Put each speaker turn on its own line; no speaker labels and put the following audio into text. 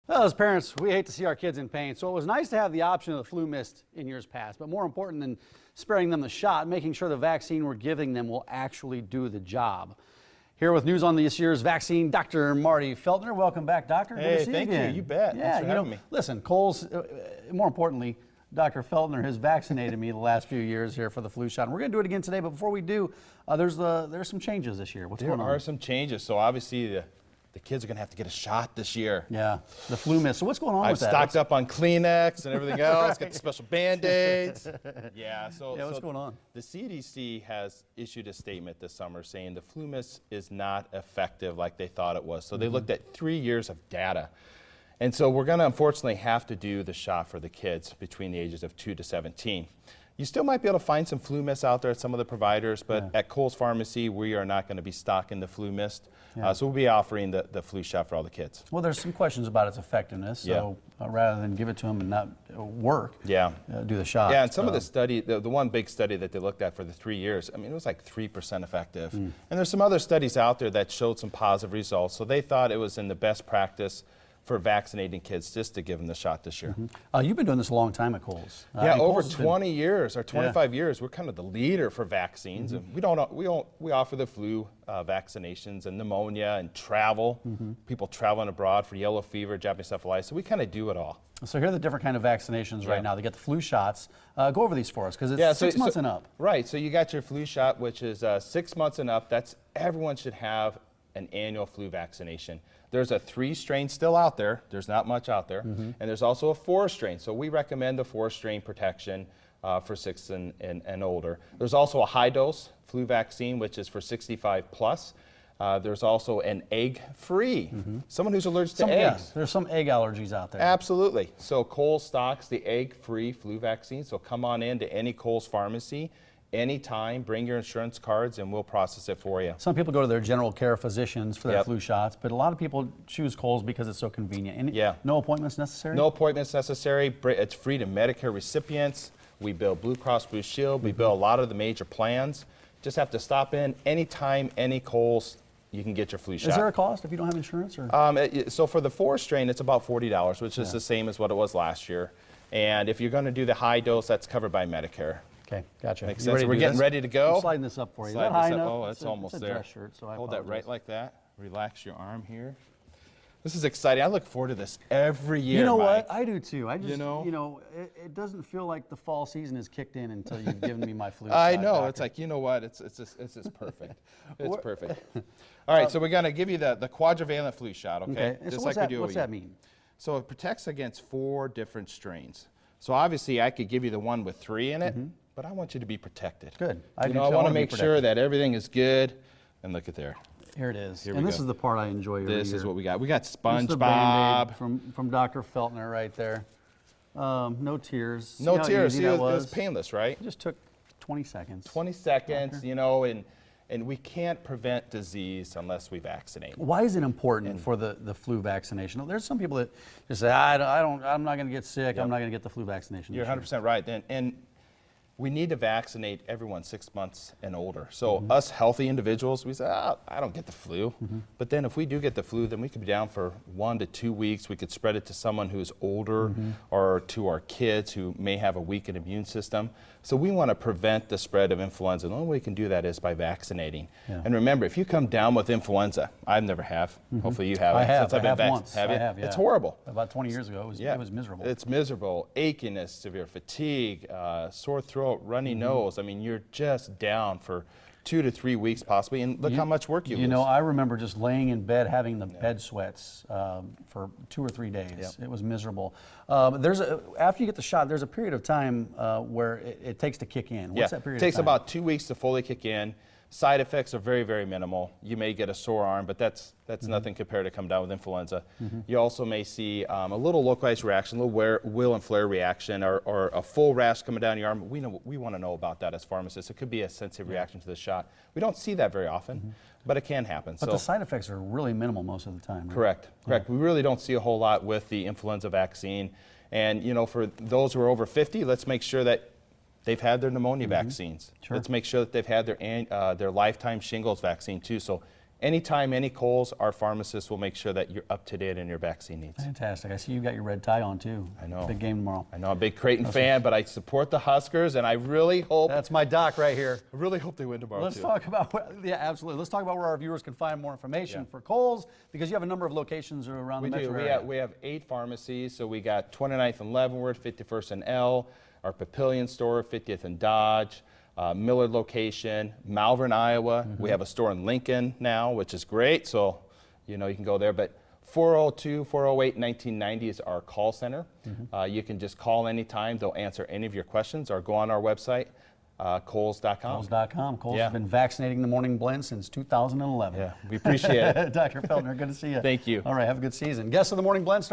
Well, as parents, we hate to see our kids in pain, so it was nice to have the option of the flu mist in years past. But more important than sparing them the shot, making sure the vaccine we're giving them will actually do the job. Here with news on this year's vaccine, Dr. Marty Feltner. Welcome back, Doctor.
Hey,
Good to see
thank
you again.
you. You bet.
Yeah,
Thanks for having me.
Listen, Kohll's, more importantly, Dr. Feltner has vaccinated me the last few years here for the flu shot. And we're going to do it again today, but before we do, there's some changes this year. What's going on?
There are some changes. So obviously the kids are going to have to get a shot this year.
Yeah, the flu mist. So what's going on
I've
with that?
stocked up on Kleenex and everything else, got the special Band-Aids.
What's going on?
The CDC has issued a statement this summer saying the flu mist is not effective like they thought it was. So they looked at 3 years of data. And so we're going to unfortunately have to do the shot for the kids between the ages of 2 to 17. You still might be able to find some flu mist out there at some of the providers, but at Kohll's Pharmacy, we are not going to be stocking the flu mist. So we'll be offering the flu shot for all the kids.
Well, there's some questions about its effectiveness, so rather than give it to them and not work, do the shot.
Yeah, and some of the study, the one big study that they looked at for the 3 years, I mean, it was like 3% effective. And there's some other studies out there that showed some positive results, so they thought it was in the best practice for vaccinating kids just to give them the shot this year.
You've been doing this a long time at Kohll's.
Over 20 years or 25 years. We're kind of the leader for vaccines, and we offer the flu vaccinations and pneumonia and travel. People traveling abroad for yellow fever, Japanese encephalitis. So we kind of do it all.
So here are the different kind of vaccinations right now. They get the flu shots. Go over these for us because it's 6 months and up.
Right. So you got your flu shot, which is 6 months and up. That's everyone should have an annual flu vaccination. There's a 3-strain still out there. There's not much out there. And there's also a 4-strain. So we recommend the 4-strain protection for 6 and older. There's also a high-dose flu vaccine, which is for 65 plus. There's also an egg-free, someone who's allergic to eggs.
There's some egg allergies out there.
Absolutely. So Kohll stocks the egg-free flu vaccine. So come on in to any Kohll's pharmacy anytime, bring your insurance cards, and we'll process it for you.
Some people go to their general care physicians for their flu shots, but a lot of people choose Kohll's because it's so convenient. And no appointments necessary?
No appointments necessary. It's free to Medicare recipients. We bill Blue Cross Blue Shield. We bill a lot of the major plans. Just have to stop in anytime, any Kohll's. You can get your flu shot.
Is there a cost if you don't have insurance? Or?
So for the 4-strain, it's about $40, which is the same as what it was last year. And if you're going to do the high dose, that's covered by Medicare.
Okay, gotcha.
Makes sense. We're getting ready to go.
I'm sliding this up for you.
Slide
Is that high
this up.
enough?
Oh, it's almost there.
Dress shirt, so I
Hold
apologize.
that right like that. Relax your arm here. This is exciting. I look forward to this every year.
You know
Mike.
what? I do too. I just, it doesn't feel like the fall season has kicked in until you've given me my flu shot.
I know.
Doctor.
It's like, you know what? It's just perfect. It's perfect. All right, so we're going to give you the quadrivalent flu shot, okay?
And
just
so
like we do
what's that mean?
So it protects against 4 different strains. So obviously I could give you the one with 3 in it, but I want you to be protected.
Good.
I want to make sure that everything is good. And look at there.
Here it is.
Here
and
we
this
go.
is the part I enjoy every
This
year.
is what we got. We got
This is the
SpongeBob.
Band-Aid from Dr. Feltner right there. No tears.
No tears.
See,
See,
it
was painless, right?
It just took 20 seconds.
20 seconds, Doctor. And we can't prevent disease unless we vaccinate.
Why is it important for the flu vaccination? There's some people that just say, I'm not going to get sick. I'm not going to get the flu vaccination.
You're 100% right. And we need to vaccinate everyone 6 months and older. So us healthy individuals, we say, I don't get the flu. But then if we do get the flu, then we could be down for 1 to 2 weeks. We could spread it to someone who's older or to our kids who may have a weakened immune system. So we want to prevent the spread of influenza. The only way we can do that is by vaccinating. And remember, if you come down with influenza, I never have. Hopefully you haven't.
I have.
Since I've been
once.
Have you?
I have, yeah.
It's horrible.
About 20 years ago, it was miserable.
It's miserable. Achiness, severe fatigue, sore throat, runny nose. I mean, you're just down for 2 to 3 weeks possibly, and look how much work you lose.
I remember just laying in bed having the bed sweats for 2 or 3 days. It was miserable. After you get the shot, there's a period of time where it takes to kick in. What's that period of time?
It takes about 2 weeks to fully kick in. Side effects are very, very minimal. You may get a sore arm, but that's nothing compared to come down with influenza. You also may see a little localized reaction, a little will and flare reaction, or a full rash coming down your arm. We want to know about that as pharmacists. It could be a sensitive reaction to the shot. We don't see that very often, but it can happen.
But the side effects are really minimal most of the time. Right?
Correct. We really don't see a whole lot with the influenza vaccine. And for those who are over 50, let's make sure that they've had their pneumonia vaccines. Let's make sure that they've had their lifetime shingles vaccine too. So anytime, any Kohll's, our pharmacist will make sure that you're up to date in your vaccine needs.
Fantastic. I see you got your red tie on too.
I know.
Big game tomorrow.
I know, I'm a big Creighton fan, but I support the Huskers, and I really hope.
That's my doc right here.
I really hope they win tomorrow.
Let's
too.
talk about, yeah, absolutely. Let's talk about where our viewers can find more information for Kohll's, because you have a number of locations around the metro area.
We have 8 pharmacies. So we got 29th and Leavenworth, 51st and L, our Papillion store, 50th and Dodge, Millard location, Malvern, Iowa. We have a store in Lincoln now, which is great. So, you know, you can go there. But 402-408-1990 is our call center. You can just call anytime. They'll answer any of your questions, or go on our website, Kohls.com.
Kohls.com. Kohls has been vaccinating the morning blend since 2011.
Yeah, we appreciate it.
Dr. Feltner, good to see you.
Thank you.
All right, have a good season. Guest of the morning blend starts